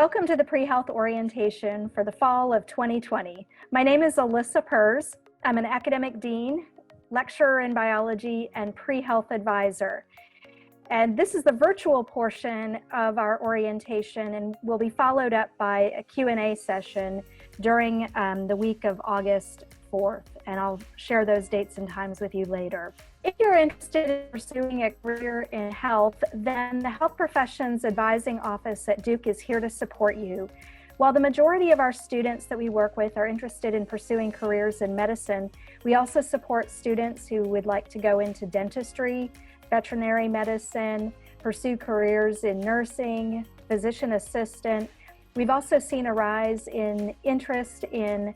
Welcome to the Prehealth orientation for the fall of 2020. My name is Alyssa Perz. I'm an academic dean, lecturer in biology, and Prehealth advisor. And this is the virtual portion of our orientation and will be followed up by a Q&A session during the week of August 4th. And I'll share those dates and times with you later. If you're interested in pursuing a career in health, then the Health Professions Advising Office at Duke is here to support you. While the majority of our students that we work with are interested in pursuing careers in medicine, we also support students who would like to go into dentistry, veterinary medicine, pursue careers in nursing, physician assistant. We've also seen a rise in interest in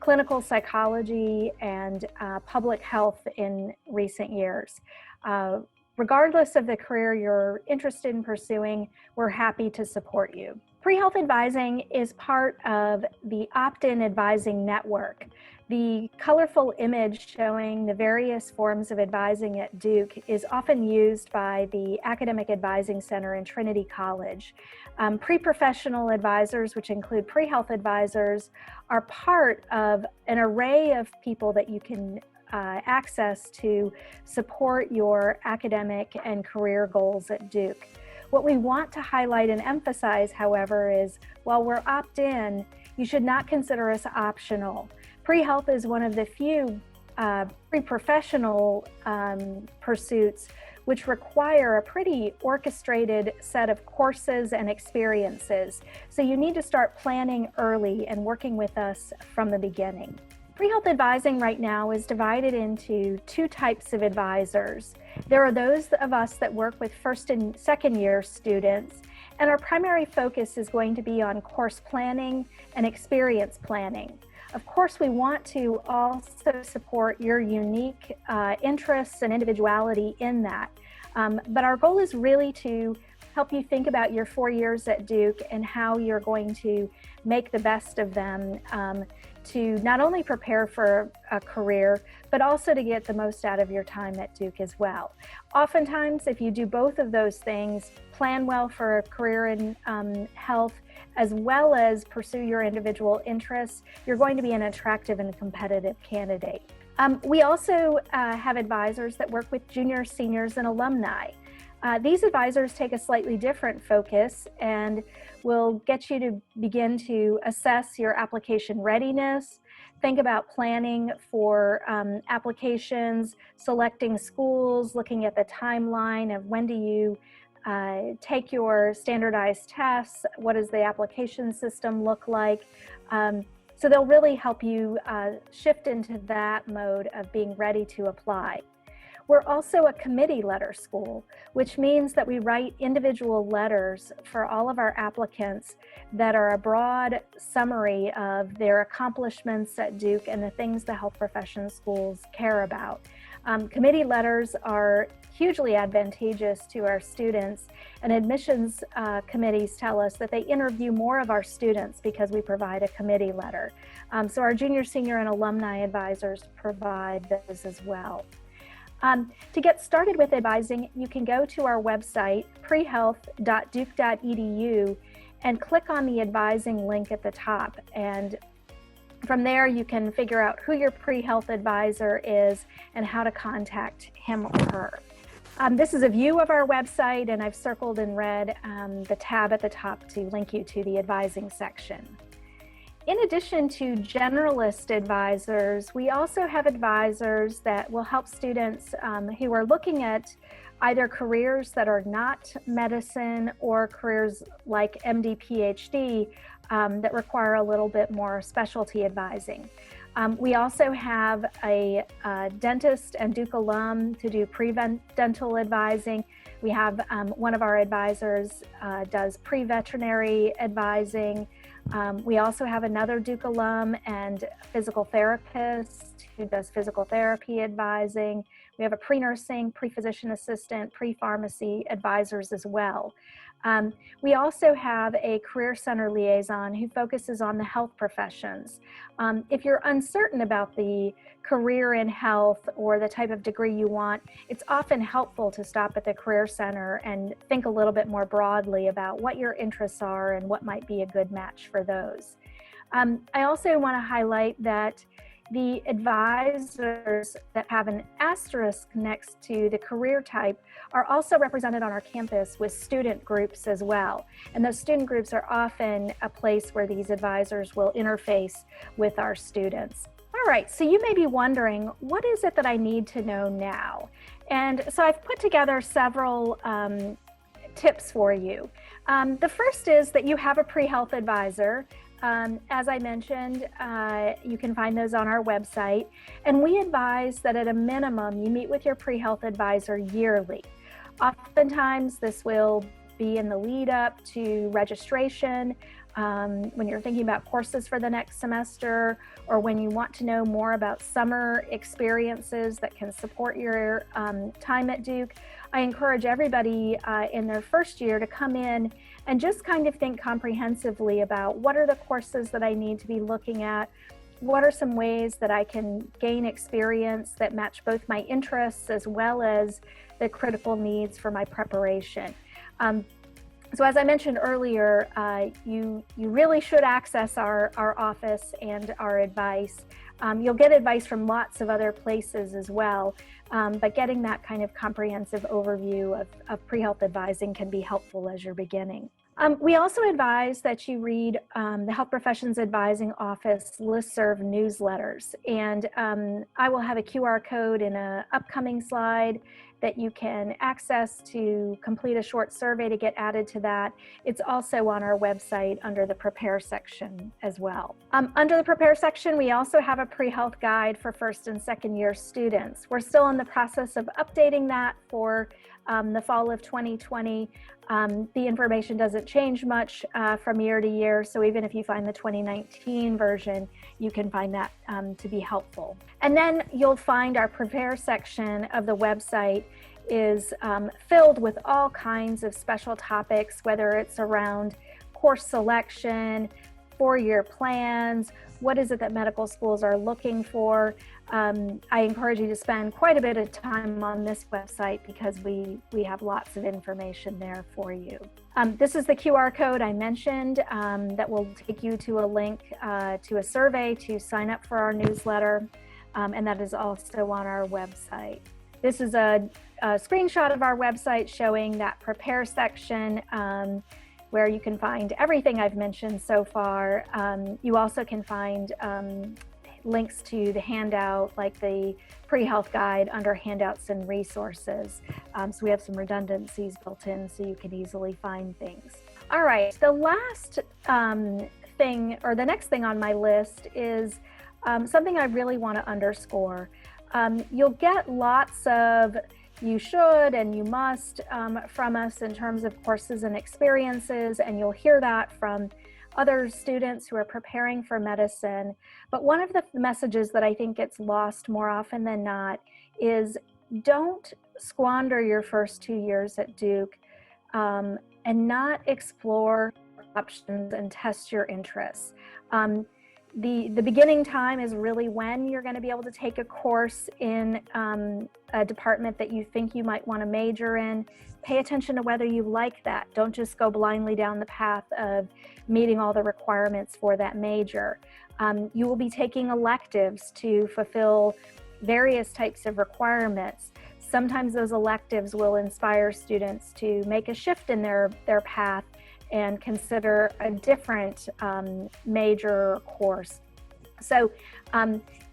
clinical psychology and public health in recent years. Regardless of the career you're interested in pursuing, we're happy to support you. Prehealth Advising is part of the Opt-in Advising Network. The colorful image showing the various forms of advising at Duke is often used by the Academic Advising Center in Trinity College. Pre-professional advisors, which include pre-health advisors, are part of an array of people that you can access to support your academic and career goals at Duke. What we want to highlight and emphasize, however, is while we're opt-in, you should not consider us optional. Pre-health is one of the few pre-professional pursuits which require a pretty orchestrated set of courses and experiences. So you need to start planning early and working with us from the beginning. Pre-health advising right now is divided into two types of advisors. There are those of us that work with first and second year students, and our primary focus is going to be on course planning and experience planning. Of course, we want to also support your unique interests and individuality in that. But our goal is really to help you think about your 4 years at Duke and how you're going to make the best of them to not only prepare for a career, but also to get the most out of your time at Duke as well. Oftentimes, if you do both of those things, plan well for a career in health, as well as pursue your individual interests, you're going to be an attractive and competitive candidate. We also have advisors that work with juniors, seniors, and alumni. These advisors take a slightly different focus and will get you to begin to assess your application readiness, think about planning for applications, selecting schools, looking at the timeline of when do you take your standardized tests, what does the application system look like. So they'll really help you shift into that mode of being ready to apply. We're also a committee letter school, which means that we write individual letters for all of our applicants that are a broad summary of their accomplishments at Duke and the things the health profession schools care about. Committee letters are hugely advantageous to our students, and admissions committees tell us that they interview more of our students because we provide a committee letter. So our junior, senior, and alumni advisors provide those as well. To get started with advising, you can go to our website, prehealth.duke.edu, and click on the advising link at the top. And from there, you can figure out who your pre-health advisor is and how to contact him or her. This is a view of our website, and I've circled in red the tab at the top to link you to the advising section. In addition to generalist advisors, we also have advisors that will help students who are looking at either careers that are not medicine or careers like MD, PhD that require a little bit more specialty advising. We also have a dentist and Duke alum to do pre-dental advising. We have one of our advisors does pre-veterinary advising. We also have another Duke alum and physical therapist who does physical therapy advising. We have a pre-nursing, pre-physician assistant, pre-pharmacy advisors as well. We also have a Career Center liaison who focuses on the health professions. If you're uncertain about the career in health or the type of degree you want, it's often helpful to stop at the Career Center and think a little bit more broadly about what your interests are and what might be a good match for those. I also want to highlight that the advisors that have an asterisk next to the career type are also represented on our campus with student groups as well. And those student groups are often a place where these advisors will interface with our students. All right, so you may be wondering, what is it that I need to know now? And so I've put together several tips for you. The first is that you have a pre-health advisor. As I mentioned, you can find those on our website, and we advise that at a minimum you meet with your pre-health advisor yearly. Oftentimes this will be in the lead up to registration, when you're thinking about courses for the next semester, or when you want to know more about summer experiences that can support your time at Duke. I encourage everybody in their first year to come in and just kind of think comprehensively about what are the courses that I need to be looking at, what are some ways that I can gain experience that match both my interests as well as the critical needs for my preparation. So as I mentioned earlier, you really should access our office and our advice. You'll get advice from lots of other places as well, but getting that kind of comprehensive overview of pre-health advising can be helpful as you're beginning. We also advise that you read the Health Professions Advising Office listserv newsletters, and I will have a QR code in an upcoming slide that you can access to complete a short survey to get added to that. It's also on our website under the Prepare section as well. Under the Prepare section, we also have a pre-health guide for first and second year students. We're still in the process of updating that for the fall of 2020. The information doesn't change much from year to year, so even if you find the 2019 version, you can find that to be helpful. And then you'll find our Prepare section of the website is filled with all kinds of special topics, whether it's around course selection, four-year plans, what is it that medical schools are looking for. I encourage you to spend quite a bit of time on this website because we have lots of information there for you. This is the QR code I mentioned that will take you to a link to a survey to sign up for our newsletter, and that is also on our website. This is a screenshot of our website showing that Prepare section where you can find everything I've mentioned so far. You also can find links to the handout, like the pre-health guide under handouts and resources. So we have some redundancies built in so you can easily find things. All right, the last thing, or the next thing on my list is something I really want to underscore. You'll get lots of you should and you must from us in terms of courses and experiences, and you'll hear that from other students who are preparing for medicine. But one of the messages that I think gets lost more often than not is don't squander your first 2 years at Duke and not explore options and test your interests. The beginning time is really when you're going to be able to take a course in a department that you think you might want to major in. Pay attention to whether you like that. Don't just go blindly down the path of meeting all the requirements for that major. You will be taking electives to fulfill various types of requirements. Sometimes those electives will inspire students to make a shift in their path and consider a different major course. So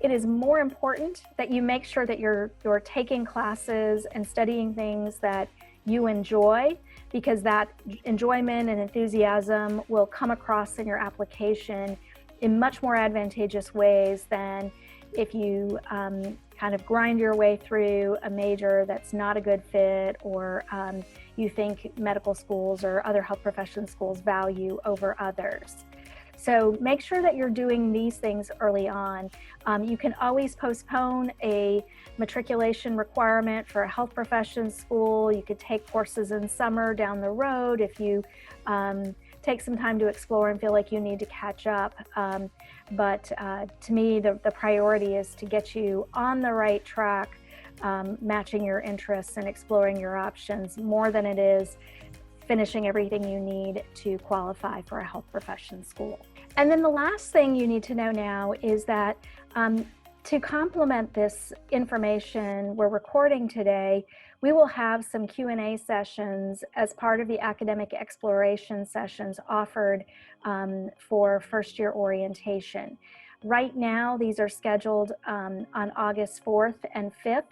it is more important that you make sure that you're taking classes and studying things that you enjoy, because that enjoyment and enthusiasm will come across in your application in much more advantageous ways than if you kind of grind your way through a major that's not a good fit, or you think medical schools or other health profession schools value over others. So make sure that you're doing these things early on. You can always postpone a matriculation requirement for a health professions school. You could take courses in summer down the road if you take some time to explore and feel like you need to catch up. But to me, the priority is to get you on the right track, matching your interests and exploring your options more than it is finishing everything you need to qualify for a health professions school. And then the last thing you need to know now is that to complement this information we're recording today, we will have some Q&A sessions as part of the academic exploration sessions offered for first year orientation. Right now, these are scheduled on August 4th and 5th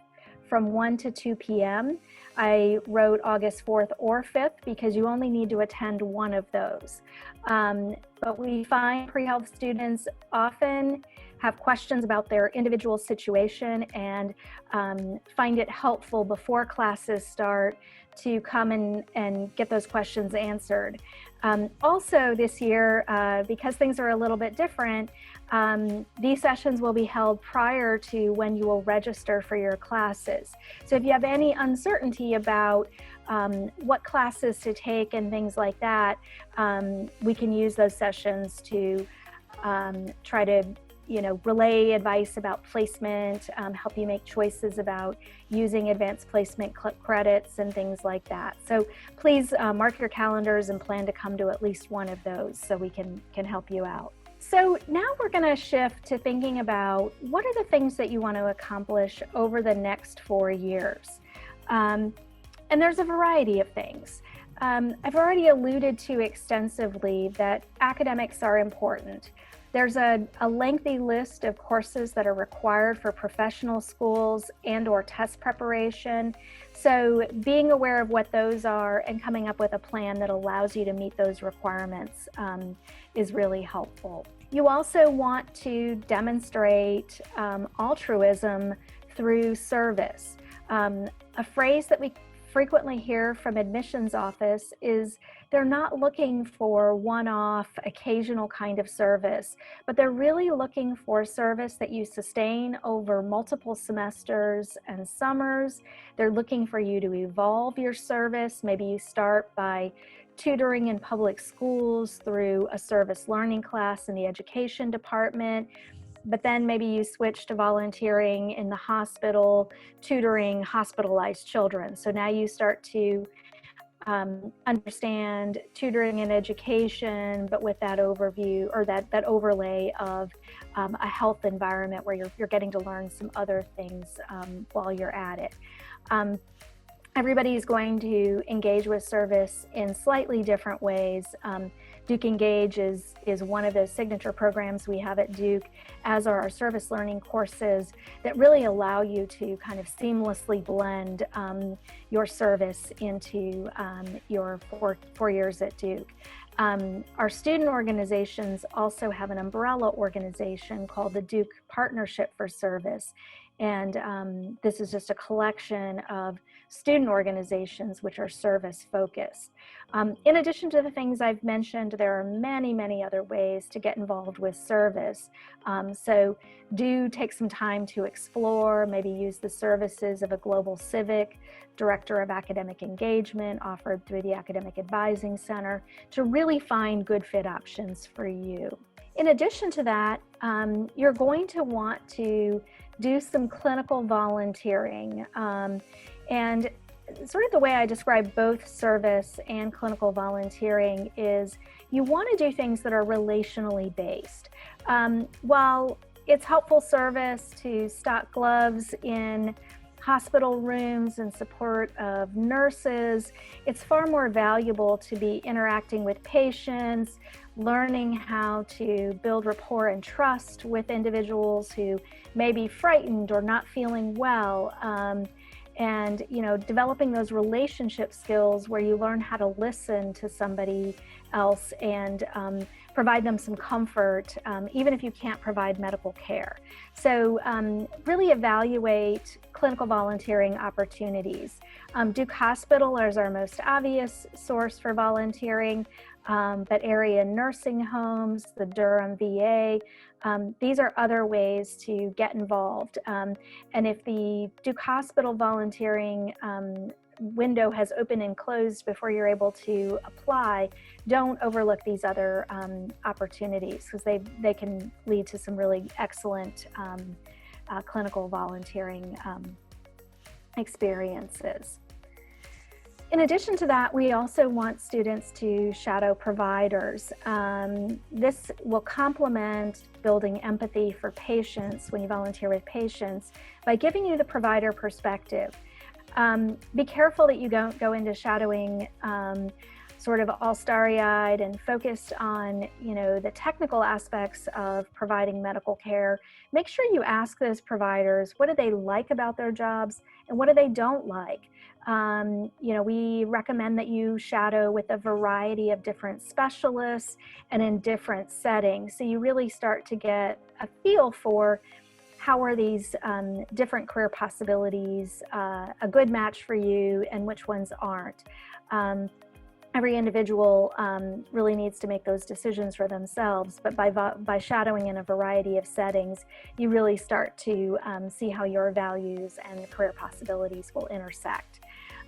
from 1 to 2 p.m. I wrote August 4th or 5th because you only need to attend one of those. But we find pre-health students often have questions about their individual situation and find it helpful before classes start to come and get those questions answered. Also this year, because things are a little bit different, these sessions will be held prior to when you will register for your classes. So if you have any uncertainty about what classes to take and things like that, we can use those sessions to try to relay advice about placement, help you make choices about using advanced placement credits and things like that. So please mark your calendars and plan to come to at least one of those so we can help you out. So now we're going to shift to thinking about what are the things that you want to accomplish over the next 4 years. And there's a variety of things. I've already alluded to extensively that academics are important. There's a lengthy list of courses that are required for professional schools and or test preparation. So being aware of what those are and coming up with a plan that allows you to meet those requirements is really helpful. You also want to demonstrate altruism through service. A phrase that we frequently hear from admissions office is they're not looking for one-off, occasional kind of service, but they're really looking for service that you sustain over multiple semesters and summers. They're looking for you to evolve your service. Maybe you start by tutoring in public schools through a service learning class in the education department, but then maybe you switch to volunteering in the hospital, tutoring hospitalized children. So now you start to understand tutoring and education, but with that overview or that overlay of a health environment where you're getting to learn some other things while you're at it. Everybody is going to engage with service in slightly different ways. Duke Engage is one of those signature programs we have at Duke, as are our service learning courses that really allow you to kind of seamlessly blend your service into your four years at Duke. Our student organizations also have an umbrella organization called the Duke Partnership for Service. And this is just a collection of student organizations which are service focused. In addition to the things I've mentioned, there are many, many other ways to get involved with service. So do take some time to explore, maybe use the services of a global civic, director of academic engagement offered through the Academic Advising Center to really find good fit options for you. In addition to that, you're going to want to do some clinical volunteering. And sort of the way I describe both service and clinical volunteering is you want to do things that are relationally based. While it's helpful service to stock gloves in hospital rooms and support of nurses, it's far more valuable to be interacting with patients, learning how to build rapport and trust with individuals who may be frightened or not feeling well, and developing those relationship skills where you learn how to listen to somebody else and provide them some comfort, even if you can't provide medical care. So really evaluate clinical volunteering opportunities. Duke Hospital is our most obvious source for volunteering. but area nursing homes, the Durham VA. These are other ways to get involved. And if the Duke Hospital volunteering window has opened and closed before you're able to apply, don't overlook these other opportunities, because they can lead to some really excellent clinical volunteering experiences. In addition to that, we also want students to shadow providers. This will complement building empathy for patients when you volunteer with patients by giving you the provider perspective. Be careful that you don't go into shadowing sort of all starry-eyed and focused on, the technical aspects of providing medical care. Make sure you ask those providers, what do they like about their jobs and what do they don't like? We recommend that you shadow with a variety of different specialists and in different settings. So you really start to get a feel for how are these different career possibilities a good match for you and which ones aren't. Every individual really needs to make those decisions for themselves, but by shadowing in a variety of settings, you really start to see how your values and career possibilities will intersect.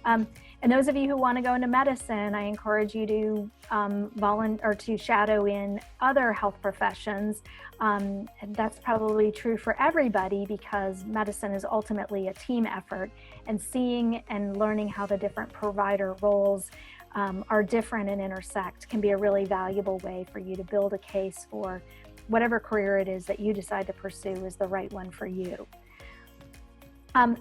And those of you who want to go into medicine, I encourage you to to shadow in other health professions. And that's probably true for everybody, because medicine is ultimately a team effort, and seeing and learning how the different provider roles are different and intersect can be a really valuable way for you to build a case for whatever career it is that you decide to pursue is the right one for you.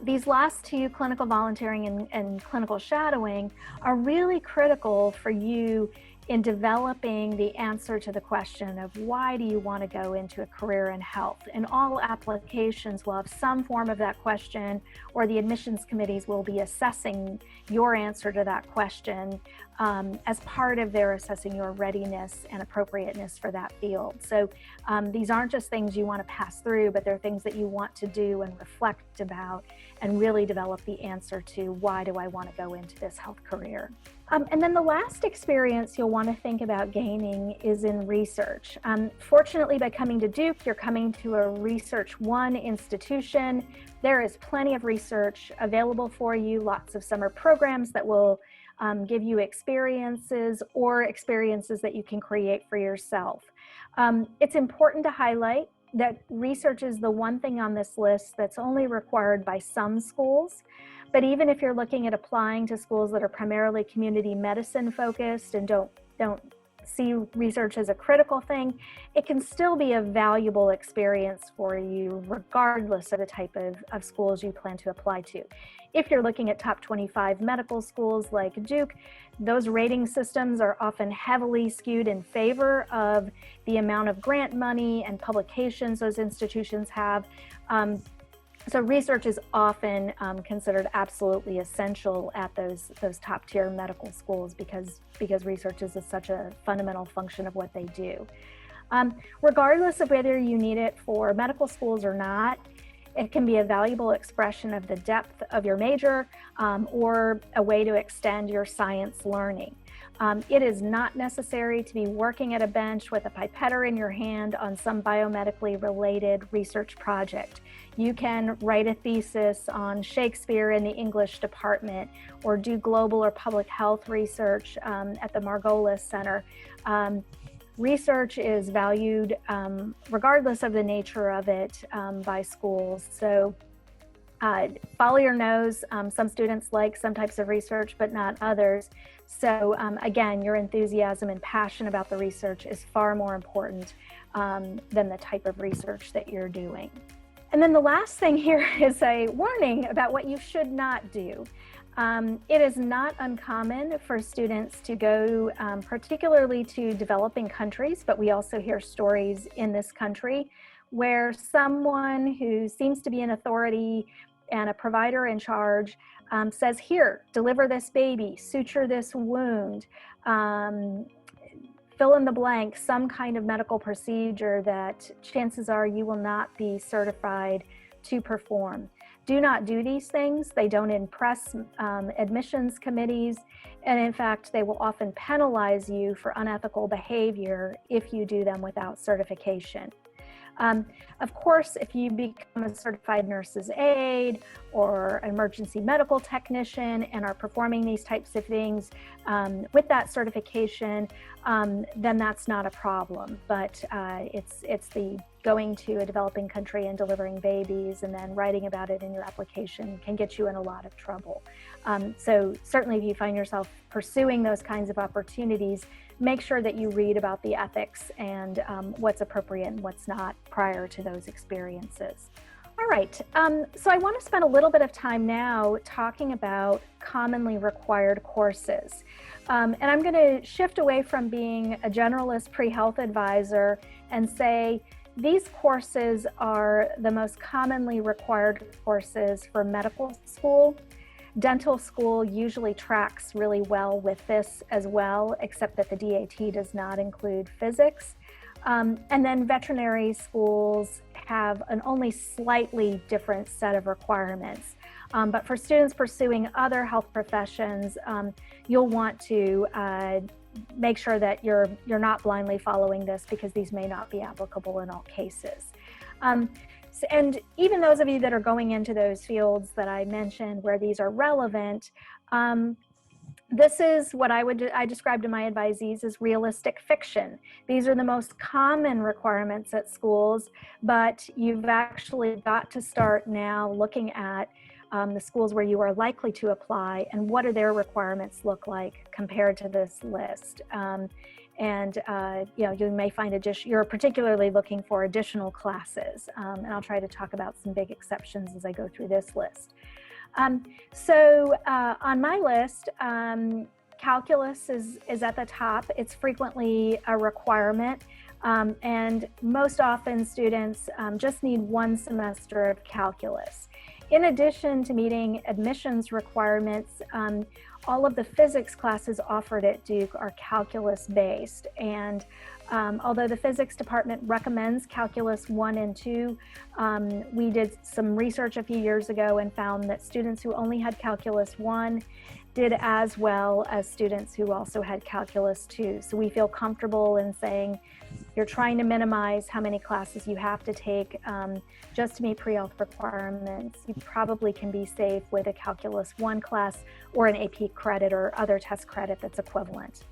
These last two, clinical volunteering and clinical shadowing, are really critical for you in developing the answer to the question of why do you want to go into a career in health. And all applications will have some form of that question, or the admissions committees will be assessing your answer to that question as part of their assessing your readiness and appropriateness for that field. So these aren't just things you want to pass through, but they're things that you want to do and reflect about and really develop the answer to why do I want to go into this health career. And then the last experience you'll want to think about gaining is in research. Fortunately, by coming to Duke, you're coming to a Research One institution. There is plenty of research available for you, lots of summer programs that will give you experiences or experiences that you can create for yourself. It's important to highlight that research is the one thing on this list that's only required by some schools. But even if you're looking at applying to schools that are primarily community medicine focused and don't see research as a critical thing, it can still be a valuable experience for you regardless of the type of schools you plan to apply to. If you're looking at top 25 medical schools like Duke, those rating systems are often heavily skewed in favor of the amount of grant money and publications those institutions have. So research is often considered absolutely essential at those top tier medical schools because research is such a fundamental function of what they do. Regardless of whether you need it for medical schools or not, it can be a valuable expression of the depth of your major or a way to extend your science learning. It is not necessary to be working at a bench with a pipetter in your hand on some biomedically related research project. You can write a thesis on Shakespeare in the English department, or do global or public health research at the Margolis Center. Research is valued regardless of the nature of it by schools. So follow your nose. Some students like some types of research, but not others. So again, your enthusiasm and passion about the research is far more important than the type of research that you're doing. And then the last thing here is a warning about what you should not do. It is not uncommon for students to go particularly to developing countries, but we also hear stories in this country where someone who seems to be an authority and a provider in charge says, here, deliver this baby, suture this wound, fill in the blank, some kind of medical procedure that chances are you will not be certified to perform. do not do these things. They don't impress admissions committees. And in fact, they will often penalize you for unethical behavior if you do them without certification. Of course, if you become a certified nurse's aide or emergency medical technician and are performing these types of things with that certification, then that's not a problem. But it's the going to a developing country and delivering babies and then writing about it in your application can get you in a lot of trouble. So certainly if you find yourself pursuing those kinds of opportunities, make sure that you read about the ethics and what's appropriate and what's not prior to those experiences. All right, so I want to spend a little bit of time now talking about commonly required courses. And I'm going to shift away from being a generalist pre-health advisor and say these courses are the most commonly required courses for medical school. Dental school usually tracks really well with this as well, except that the DAT does not include physics. And then veterinary schools have an only slightly different set of requirements. But for students pursuing other health professions, you'll want to make sure that you're not blindly following this because these may not be applicable in all cases. And even those of you that are going into those fields that I mentioned where these are relevant, this is what I describe to my advisees as realistic fiction. These are the most common requirements at schools, but you've actually got to start now looking at the schools where you are likely to apply and what do their requirements look like compared to this list. You may find you're particularly looking for additional classes, and I'll try to talk about some big exceptions as I go through this list. So on my list, calculus is at the top. It's frequently a requirement, and most often students just need one semester of calculus. In addition to meeting admissions requirements, all of the physics classes offered at Duke are calculus-based, and although the physics department recommends calculus 1 and 2, we did some research a few years ago and found that students who only had calculus 1 did as well as students who also had calculus 2. So we feel comfortable in saying you're trying to minimize how many classes you have to take just to meet pre-health requirements. You probably can be safe with a calculus 1 class or an AP credit or other test credit that's equivalent.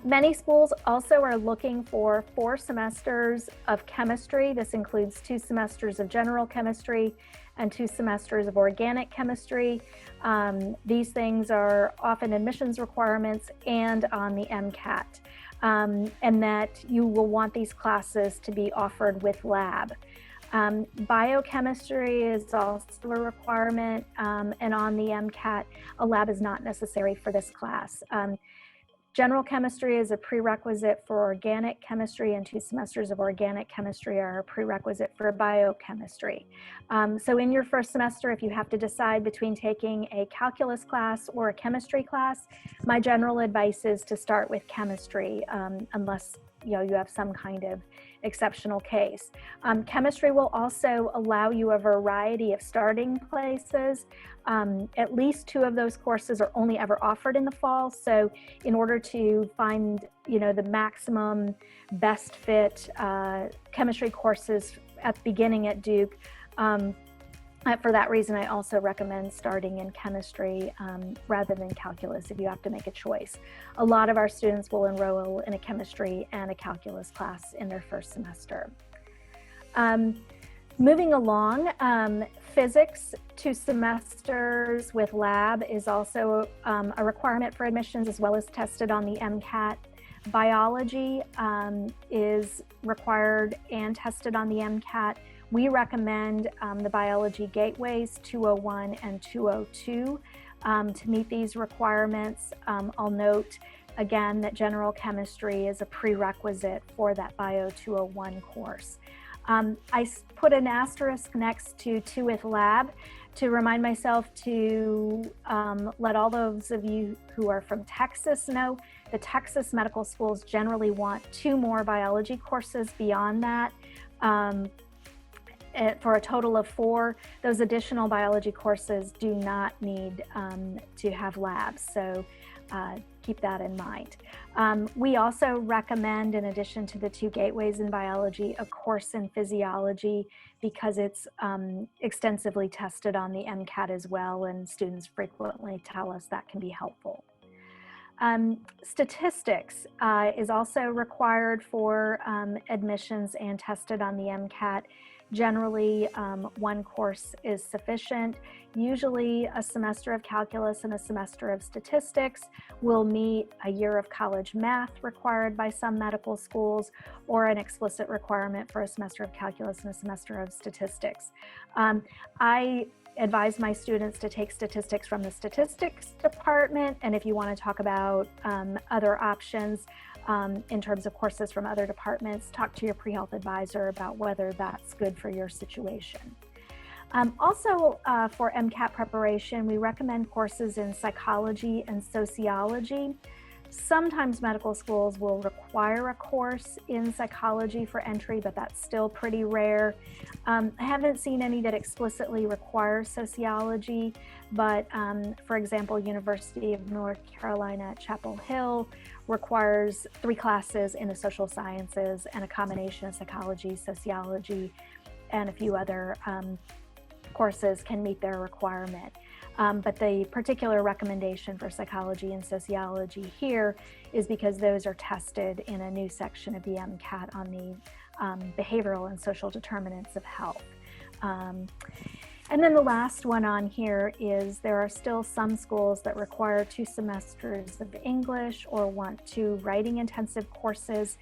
Many schools also are looking for 4 semesters of chemistry. This includes 2 semesters of general chemistry and 2 semesters of organic chemistry. These things are often admissions requirements and on the MCAT. And that you will want these classes to be offered with lab. Biochemistry is also a requirement, and on the MCAT, a lab is not necessary for this class. General chemistry is a prerequisite for organic chemistry, and 2 semesters of organic chemistry are a prerequisite for biochemistry. So in your first semester, if you have to decide between taking a calculus class or a chemistry class, my general advice is to start with chemistry, unless you have some kind of exceptional case. Chemistry will also allow you a variety of starting places. At least 2 of those courses are only ever offered in the fall. So in order to find, the maximum best fit chemistry courses at the beginning at Duke, for that reason, I also recommend starting in chemistry rather than calculus if you have to make a choice. A lot of our students will enroll in a chemistry and a calculus class in their first semester. Moving along, physics 2 semesters with lab is also a requirement for admissions as well as tested on the MCAT. Biology is required and tested on the MCAT. We recommend the Biology Gateways 201 and 202 to meet these requirements. I'll note again that general chemistry is a prerequisite for that Bio 201 course. I put an asterisk next to 2 with lab to remind myself to let all those of you who are from Texas know the Texas medical schools generally want 2 more biology courses beyond that. for a total of 4. Those additional biology courses do not need to have labs, so keep that in mind. We also recommend, in addition to the 2 gateways in biology, a course in physiology, because it's extensively tested on the MCAT as well, and students frequently tell us that can be helpful. Statistics is also required for admissions and tested on the MCAT. Generally, 1 course is sufficient. Usually a semester of calculus and a semester of statistics will meet a year of college math required by some medical schools, or an explicit requirement for a semester of calculus and a semester of statistics. I advise my students to take statistics from the statistics department, and if you want to talk about other options in terms of courses from other departments, talk to your pre-health advisor about whether that's good for your situation. Also, for MCAT preparation, we recommend courses in psychology and sociology. Sometimes medical schools will require a course in psychology for entry, but that's still pretty rare. I haven't seen any that explicitly require sociology, but for example, University of North Carolina at Chapel Hill requires 3 classes in the social sciences, and a combination of psychology, sociology, and a few other courses can meet their requirement. But the particular recommendation for psychology and sociology here is because those are tested in a new section of the MCAT on the behavioral and social determinants of health. And then the last one on here is there are still some schools that require 2 semesters of English or want 2 writing intensive courses.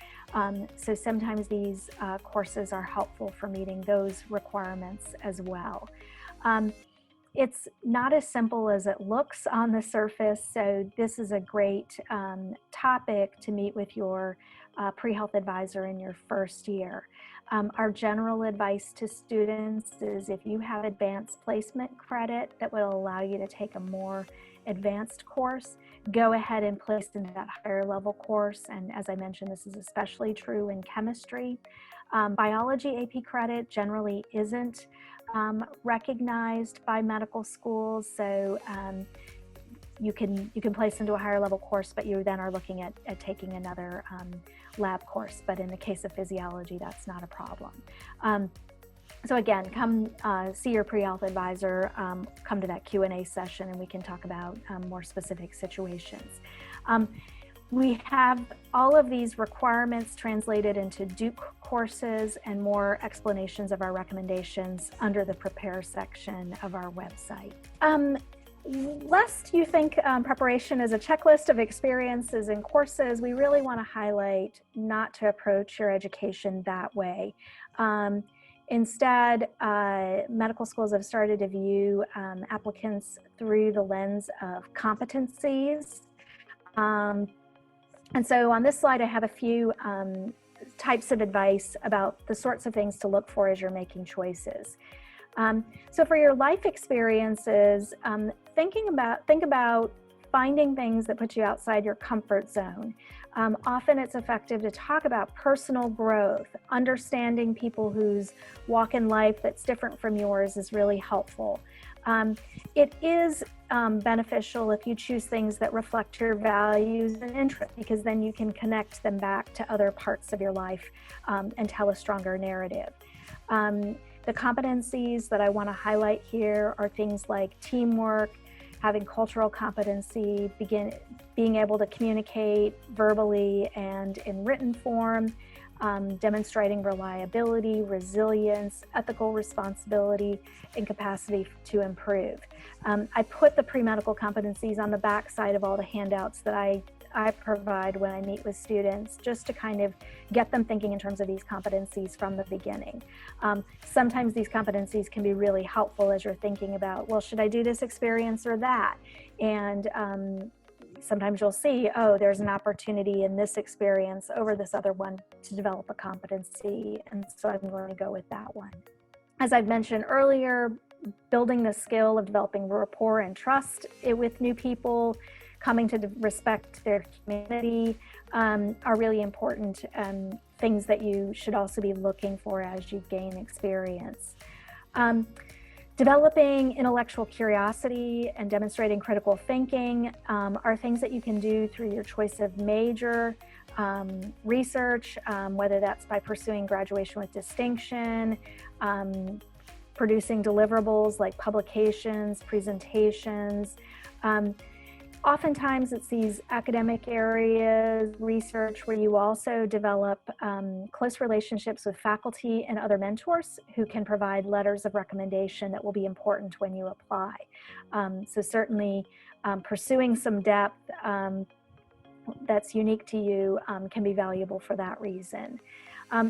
So sometimes these courses are helpful for meeting those requirements as well. It's not as simple as it looks on the surface, so this is a great topic to meet with your pre-health advisor in your first year. Our general advice to students is if you have advanced placement credit that will allow you to take a more advanced course, go ahead and place into that higher level course. And as I mentioned, this is especially true in chemistry. Biology AP credit generally isn't recognized by medical schools, so you can place into a higher level course, but you then are looking at taking another lab course. But in the case of physiology, that's not a problem. So again, come see your pre-health advisor, come to that Q&A session, and we can talk about more specific situations. We have all of these requirements translated into Duke courses and more explanations of our recommendations under the Prepare section of our website. Lest you think preparation is a checklist of experiences and courses, we really want to highlight not to approach your education that way. Instead, medical schools have started to view applicants through the lens of competencies. And so on this slide, I have a few types of advice about the sorts of things to look for as you're making choices. So for your life experiences, think about finding things that put you outside your comfort zone. Often it's effective to talk about personal growth. Understanding people whose walk in life that's different from yours is really helpful. It is beneficial if you choose things that reflect your values and interests, because then you can connect them back to other parts of your life and tell a stronger narrative. The competencies that I want to highlight here are things like teamwork, having cultural competency, being able to communicate verbally and in written form, demonstrating reliability, resilience, ethical responsibility, and capacity to improve. I put the pre-medical competencies on the back side of all the handouts that I provide when I meet with students, just to kind of get them thinking in terms of these competencies from the beginning. Sometimes these competencies can be really helpful as you're thinking about, well, should I do this experience or that? And sometimes you'll see, oh, there's an opportunity in this experience over this other one to develop a competency, and so I'm going to go with that one. As I've mentioned earlier, building the skill of developing rapport and trust with new people, coming to respect their humanity are really important things that you should also be looking for as you gain experience. Developing intellectual curiosity and demonstrating critical thinking are things that you can do through your choice of major, research, whether that's by pursuing graduation with distinction, producing deliverables like publications, presentations. Oftentimes it's these academic areas, research, where you also develop close relationships with faculty and other mentors who can provide letters of recommendation that will be important when you apply. So certainly pursuing some depth that's unique to you can be valuable for that reason.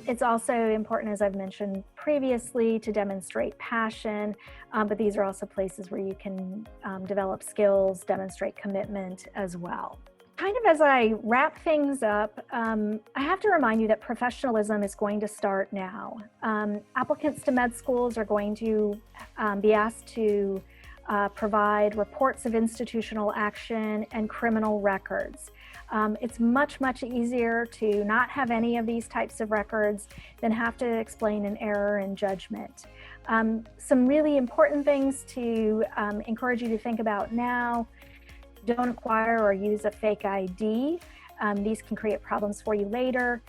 It's also important, as I've mentioned previously, to demonstrate passion, but these are also places where you can develop skills, demonstrate commitment as well. Kind of as I wrap things up, I have to remind you that professionalism is going to start now. Applicants to med schools are going to be asked to provide reports of institutional action and criminal records. It's much, much easier to not have any of these types of records than have to explain an error in judgment. Some really important things to encourage you to think about now: don't acquire or use a fake ID. These can create problems for you later.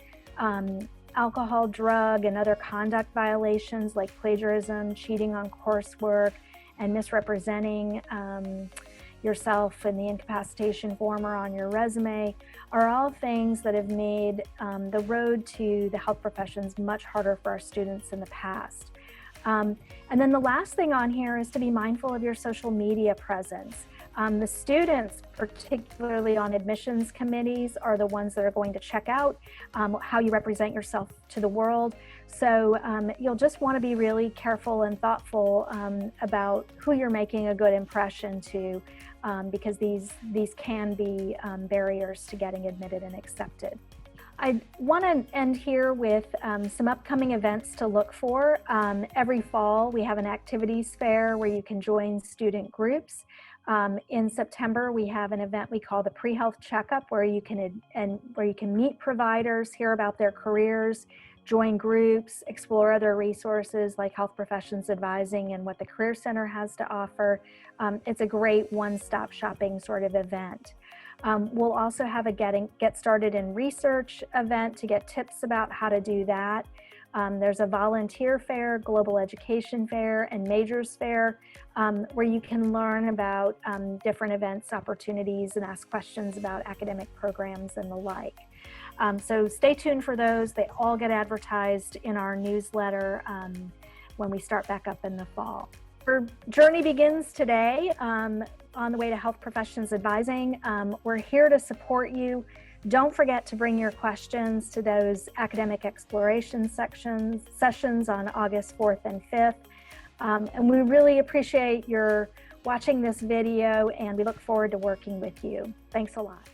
Alcohol, drug, and other conduct violations like plagiarism, cheating on coursework, and misrepresenting yourself in the incapacitation form or on your resume are all things that have made the road to the health professions much harder for our students in the past. And then the last thing on here is to be mindful of your social media presence. The students, particularly on admissions committees, are the ones that are going to check out how you represent yourself to the world. So you'll just want to be really careful and thoughtful about who you're making a good impression to, because these can be barriers to getting admitted and accepted. I want to end here with some upcoming events to look for. Every fall, we have an activities fair where you can join student groups. In September, we have an event we call the Prehealth Checkup, where you can meet providers, hear about their careers, join groups, explore other resources like health professions advising and what the Career Center has to offer. It's a great one-stop shopping sort of event. We'll also have a Get Started in Research event to get tips about how to do that. There's a volunteer fair, global education fair, and majors fair, where you can learn about different events, opportunities, and ask questions about academic programs and the like. So stay tuned for those. They all get advertised in our newsletter when we start back up in the fall. Our journey begins today on the way to health professions advising. We're here to support you. Don't forget to bring your questions to those academic exploration sessions on August 4th and 5th. And we really appreciate your watching this video, and we look forward to working with you. Thanks a lot.